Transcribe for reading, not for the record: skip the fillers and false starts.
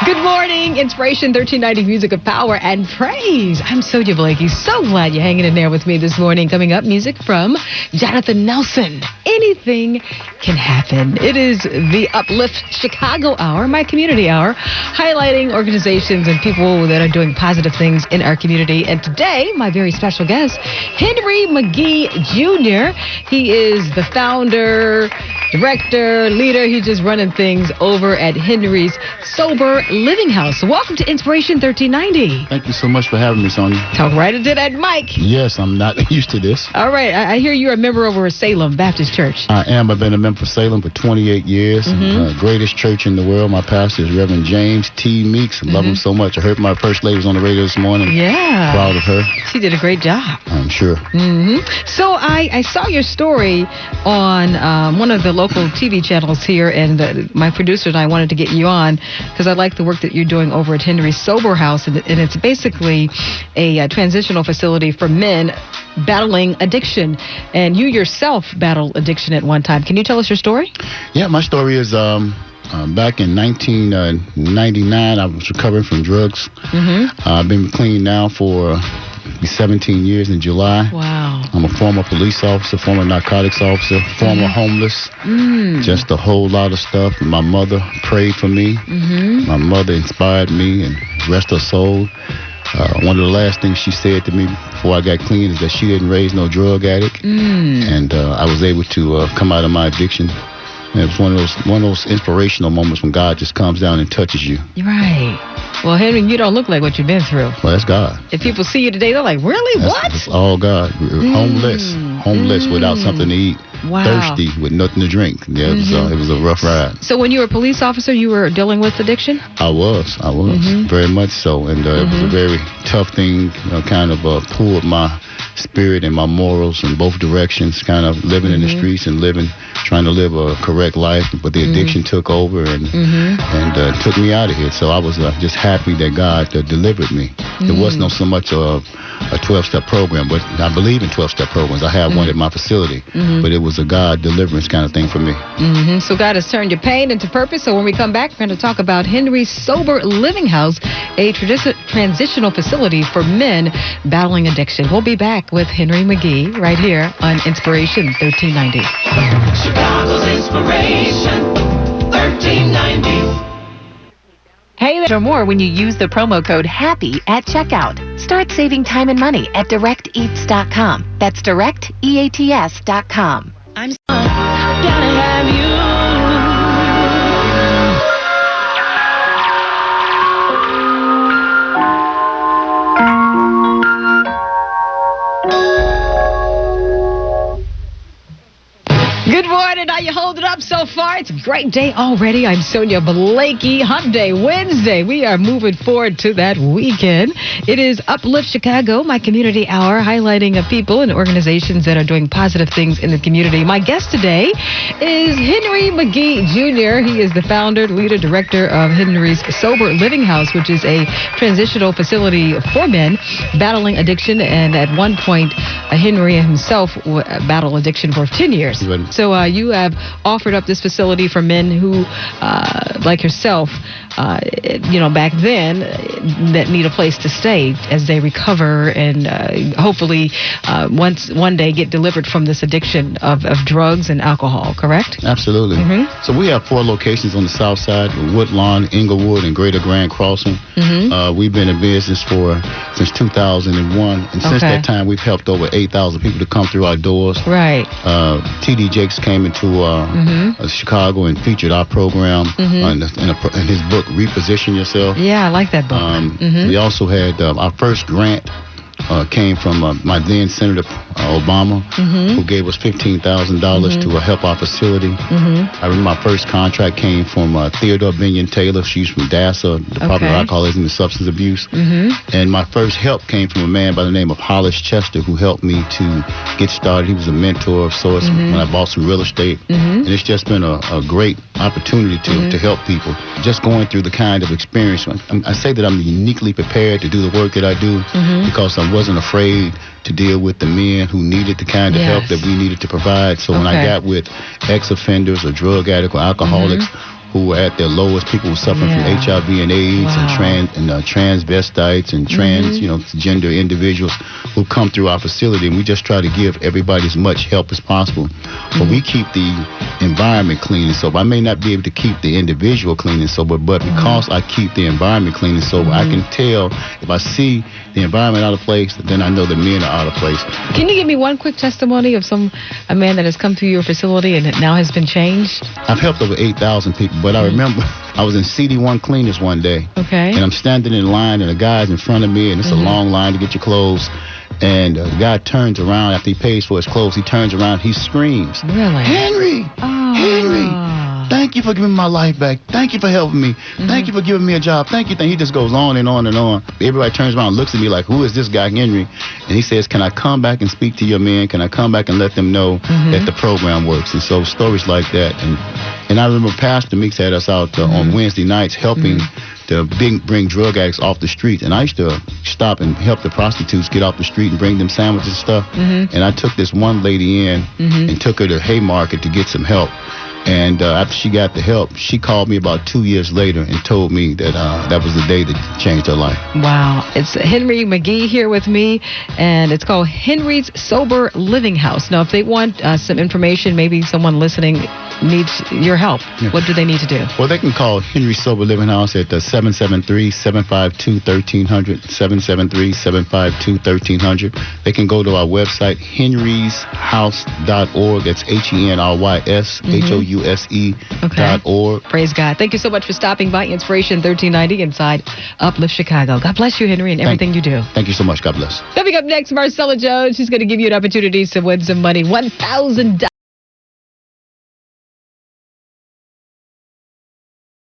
Good morning, Inspiration 1390 Music of Power and Praise. I'm Sonia Blakey. So glad you're hanging in there with me this morning. Coming up, music from Jonathan Nelson. Anything can happen. It is the Uplift Chicago Hour, my community hour, highlighting organizations and people that are doing positive things in our community. And today, my very special guest, Henry Mcghee Jr. He is the founder, director, leader. He's just running things over at Henry's Sober Living House. Welcome to Inspiration 1390. Thank you so much for having me, Sonia. Talk right into that mic. Yes, I'm not used to this. All right. I hear you're a member over at Salem Baptist Church. I am. I've been a member of Salem for 28 years. Greatest church in the world. My pastor is Reverend James T. Meeks. Love him so much. I heard my first lady was on the radio this morning. Yeah. Proud of her. She did a great job. I'm sure. So I saw your story on one of the local TV channels here, and my producer and I wanted to get you on because I like the work that you're doing over at Henry's Sober House, and it's basically a transitional facility for men battling addiction. And you yourself battled addiction at one time. Can you tell us your story? Yeah, my story is back in 1999, I was recovering from drugs. I've been clean now for 17 years in July. Wow. I'm a former police officer, former narcotics officer, former homeless, just a whole lot of stuff. My mother prayed for me. My mother inspired me, and rest her soul. One of the last things she said to me before I got clean is that she didn't raise no drug addict, and I was able to come out of my addiction. And it was one of those inspirational moments when God just comes down and touches you. Right. Well, Henry, you don't look like what you've been through. Well, that's God. If people see you today, they're like, really? What? It's all God. Homeless without something to eat. Wow. Thirsty with nothing to drink. Yeah, it was a rough ride. So when you were a police officer, you were dealing with addiction? I was very much so, and it was a very tough thing. Kind of pulled my spirit and my morals in both directions. Kind of living in the streets and trying to live a correct life, but the addiction took over and took me out of here. So I was just happy that God delivered me. There was no so much a 12-step program, but I believe in 12-step programs. I have one at my facility, but it was a God deliverance kind of thing for me. So God has turned your pain into purpose. So when we come back, we're going to talk about Henry's Sober Living House, a transitional facility for men battling addiction. We'll be back with Henry Mcghee right here on Inspiration 1390. Chicago's Inspiration 1390. Hey, there are more when you use the promo code HAPPY at checkout. Start saving time and money at directeats.com. That's directeats.com. I'm gotta have you. Good morning. How you holding up so far? It's a great day already. I'm Sonia Blakey. Hump Day Wednesday. We are moving forward to that weekend. It is Uplift Chicago, my community hour, highlighting people and organizations that are doing positive things in the community. My guest today is Henry Mcghee Jr. He is the founder, leader, director of Henry's Sober Living House, which is a transitional facility for men battling addiction. And at one point, Henry himself battled addiction for 10 years. So you have offered up this facility for men who, like yourself, back then, that need a place to stay as they recover and hopefully one day get delivered from this addiction of drugs and alcohol, correct? Absolutely. So we have 4 locations on the south side, Woodlawn, Inglewood, and Greater Grand Crossing. We've been in business since 2001, and since that time, we've helped over 8,000 people to come through our doors. Right. T.D. Jakes came into Chicago and featured our program in his book, Reposition Yourself. Yeah, I like that book. We also had our first grant came from my then Senator Obama, who gave us $15,000 to help our facility. I remember my first contract came from Theodore Binion Taylor. She's from DASA, Department of Alcoholism and Substance Abuse. And my first help came from a man by the name of Hollis Chester, who helped me to get started. He was a mentor of sorts when I bought some real estate. And it's just been a great opportunity to help people. Just going through the kind of experience. I say that I'm uniquely prepared to do the work that I do because I wasn't afraid to deal with the men who needed the kind of help that we needed to provide. So when I got with ex-offenders or drug addicts or alcoholics, who were at their lowest, people who suffering from HIV and AIDS and transvestites and gender individuals who come through our facility, and we just try to give everybody as much help as possible. But we keep the environment clean and sober. I may not be able to keep the individual clean and sober, but because I keep the environment clean and sober, I can tell if I see the environment out of place, then I know the men are out of place. Can you give me one quick testimony of a man that has come through your facility and it now has been changed? I've helped over 8,000 people, but I remember I was in CD1 Cleaners one day. Okay. And I'm standing in line, and a guy's in front of me, and it's a long line to get your clothes. And the guy turns around after he pays for his clothes. He turns around, he screams, "Really? Henry! Henry! Thank you for giving my life back. Thank you for helping me. Thank you for giving me a job. Thank you." He just goes on and on and on. Everybody turns around and looks at me like, who is this guy, Henry? And he says, "Can I come back and speak to your men? Can I come back and let them know that the program works?" And so stories like that. And I remember Pastor Meeks had us out on Wednesday nights helping to bring drug addicts off the street. And I used to stop and help the prostitutes get off the street and bring them sandwiches and stuff. And I took this one lady in and took her to Haymarket to get some help. And after she got the help, she called me about 2 years later and told me that that was the day that changed her life. Wow. It's Henry Mcghee here with me, and it's called Henry's Sober Living House. Now, if they want some information, maybe someone listening needs your help, what do they need to do? Well, they can call Henry Sober Living House at 773-752-1300, 773-752-1300. They can go to our website, henryshouse.org. That's HenryShouse.org. Praise God. Thank you so much for stopping by Inspiration 1390 inside Uplift Chicago. God bless you, Henry, and everything you do. Thank you so much. God bless. Coming up next, Marcella Jones. She's going to give you an opportunity to win some money, $1,000.